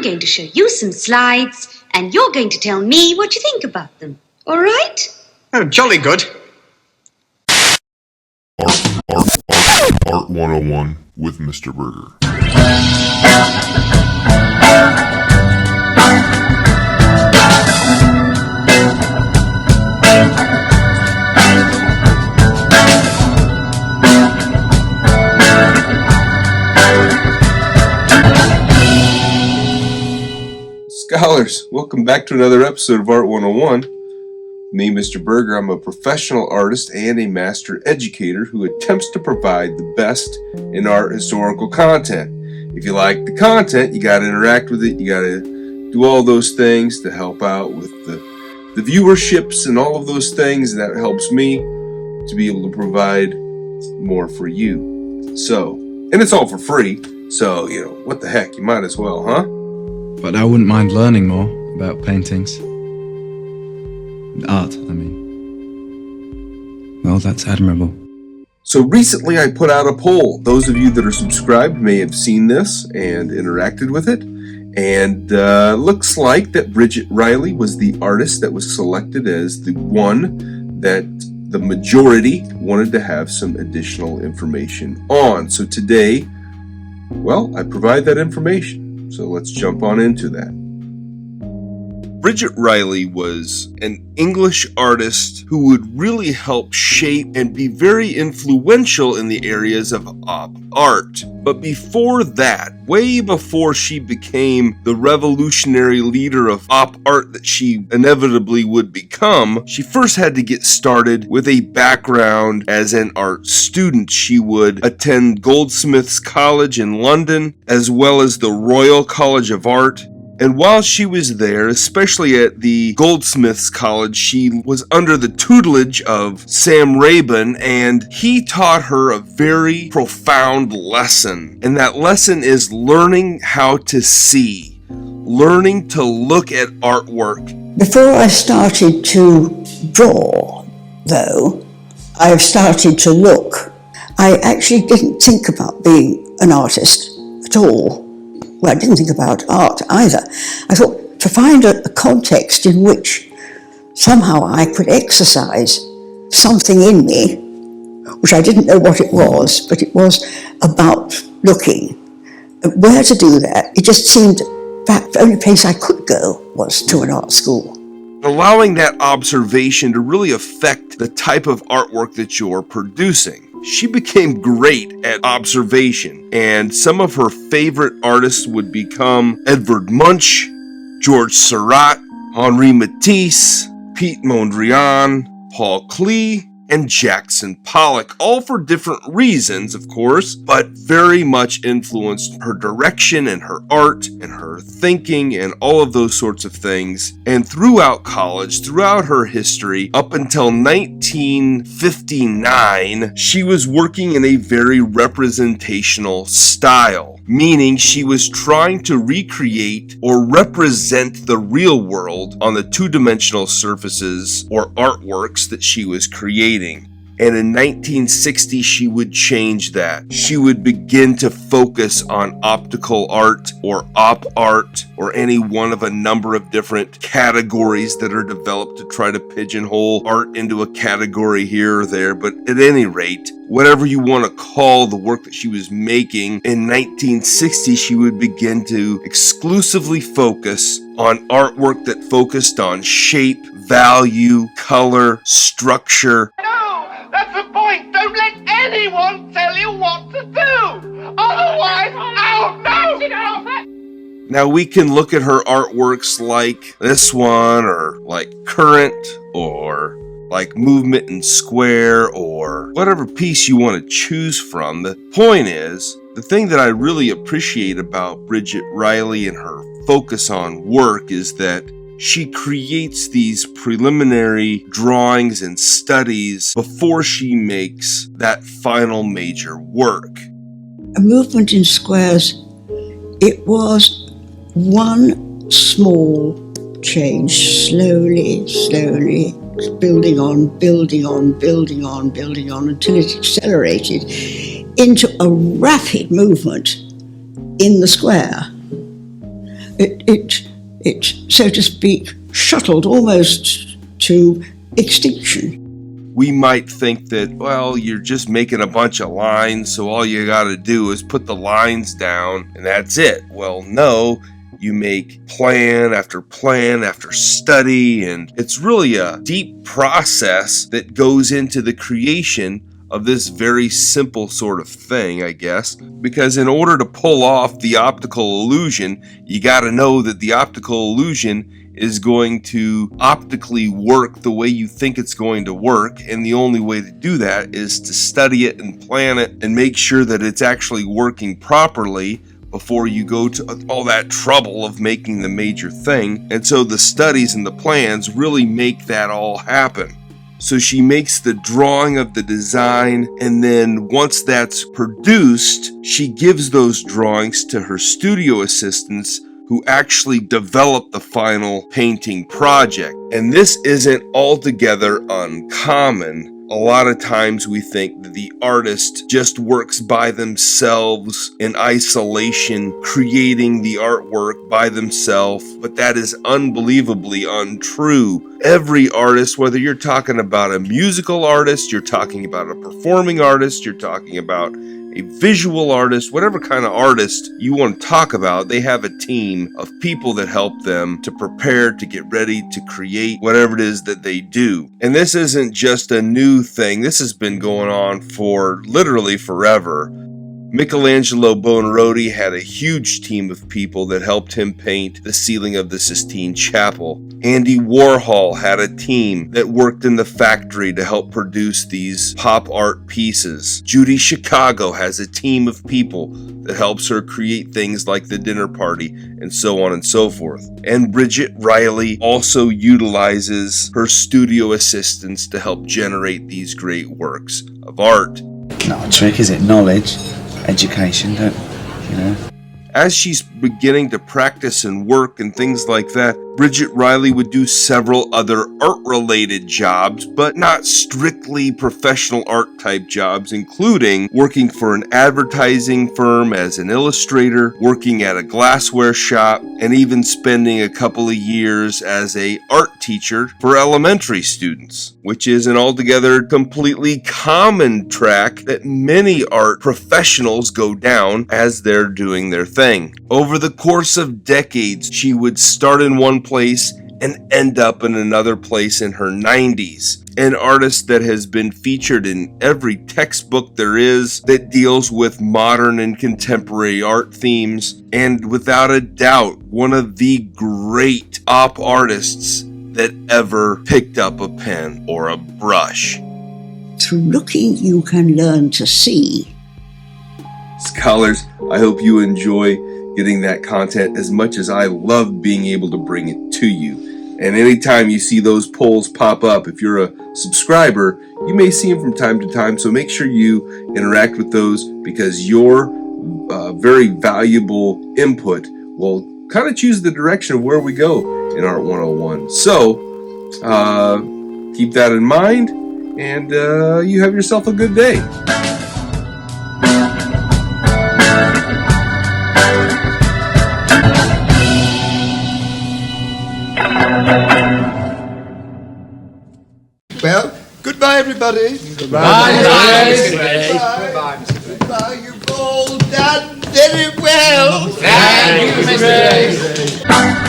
I'm going to show you some slides, and you're going to tell me what you think about them. All right? Oh, jolly good. Art 101 with Mr. Burgher. Scholars, welcome back to another episode of Art 101. Me, Mr. Burgher, I'm a professional artist and a master educator who attempts to provide the best in art historical content. If you like the content, you got to interact with it. You got to do all those things to help out with the viewerships and all of those things, and that helps me to be able to provide more for you. So, and it's all for free, so, what the heck, you might as well, huh? But I wouldn't mind learning more about paintings. Art, I mean. Well, that's admirable. So recently I put out a poll. Those of you that are subscribed may have seen this and interacted with it. And looks like that Bridget Riley was the artist that was selected as the one that the majority wanted to have some additional information on. So today, well, I provide that information. So let's jump on into that. Bridget Riley was an English artist who would really help shape and be very influential in the areas of op art. But before that, way before she became the revolutionary leader of op art that she inevitably would become, she first had to get started with a background as an art student. She would attend Goldsmiths College in London, as well as the Royal College of Art. And while she was there, especially at the Goldsmiths College, she was under the tutelage of Sam Rabin, and he taught her a very profound lesson. And that lesson is learning how to see, learning to look at artwork. Before I started to draw, though, I've started to look. I actually didn't think about being an artist at all. Well, I didn't think about art either. I thought to find a context in which somehow I could exercise something in me, which I didn't know what it was, but it was about looking. Where to do that, it just seemed that the only place I could go was to an art school. Allowing that observation to really affect the type of artwork that you're producing. She became great at observation, and some of her favorite artists would become Edvard Munch, George Seurat, Henri Matisse, Pete Mondrian, Paul Klee, and Jackson Pollock, all for different reasons, of course, but very much influenced her direction and her art and her thinking and all of those sorts of things. And throughout college, throughout her history, up until 1959, she was working in a very representational style, meaning she was trying to recreate or represent the real world on the two-dimensional surfaces or artworks that she was creating. And in 1960, she would change that. She would begin to focus on optical art or op art or any one of a number of different categories that are developed to try to pigeonhole art into a category here or there. But at any rate, whatever you want to call the work that she was making, in 1960, she would begin to exclusively focus on artwork that focused on shape, value, color, structure. That's the point! Don't let anyone tell you what to do! Otherwise, oh no! Now we can look at her artworks like this one, or like Current, or like Movement and Square, or whatever piece you want to choose from. The point is, the thing that I really appreciate about Bridget Riley and her focus on work is that she creates these preliminary drawings and studies before she makes that final major work. A movement in squares, it was one small change, slowly, building on, until it accelerated into a rapid movement in the square. it, so to speak, shuttled almost to extinction. We might think that, well, you're just making a bunch of lines, so all you got to do is put the lines down and that's it. Well, no, you make plan after study, and it's really a deep process that goes into the creation of this very simple sort of thing, I guess, because in order to pull off the optical illusion, you got to know that the optical illusion is going to optically work the way you think it's going to work, and the only way to do that is to study it and plan it and make sure that it's actually working properly before you go to all that trouble of making the major thing. And so the studies and the plans really make that all happen. So she makes the drawing of the design, and then once that's produced, she gives those drawings to her studio assistants who actually develop the final painting project. And this isn't altogether uncommon. A lot of times we think that the artist just works by themselves in isolation, creating the artwork by themselves, but that is unbelievably untrue. Every artist, whether you're talking about a musical artist, you're talking about a performing artist, you're talking about a visual artist, whatever kind of artist you want to talk about, they have a team of people that help them to prepare, to get ready, to create whatever it is that they do. And this isn't just a new thing. This has been going on for literally forever. Michelangelo Buonarroti had a huge team of people that helped him paint the ceiling of the Sistine Chapel. Andy Warhol had a team that worked in the factory to help produce these pop art pieces. Judy Chicago has a team of people that helps her create things like the dinner party and so on and so forth. And Bridget Riley also utilizes her studio assistants to help generate these great works of art. Not a trick, is it? Knowledge, education, you know. As she's beginning to practice and work and things like that, Bridget Riley would do several other art-related jobs, but not strictly professional art-type jobs, including working for an advertising firm as an illustrator, working at a glassware shop, and even spending a couple of years as an art teacher for elementary students, which is an altogether completely common track that many art professionals go down as they're doing their thing. Over the course of decades, she would start in one place and end up in another place in her 90s. An artist that has been featured in every textbook there is that deals with modern and contemporary art themes, and without a doubt, one of the great op artists that ever picked up a pen or a brush. Through looking, you can learn to see. Scholars, I hope you enjoy getting that content as much as I love being able to bring it to you. And anytime you see those polls pop up, if you're a subscriber, you may see them from time to time, so make sure you interact with those, because your very valuable input will kind of choose the direction of where we go in Art 101. So, keep that in mind, and you have yourself a good day. Well, goodbye, everybody. Goodbye, Mr. Gray. Goodbye, Mr. Gray. Goodbye. You've all done very well. Thank you, Mr. Gray.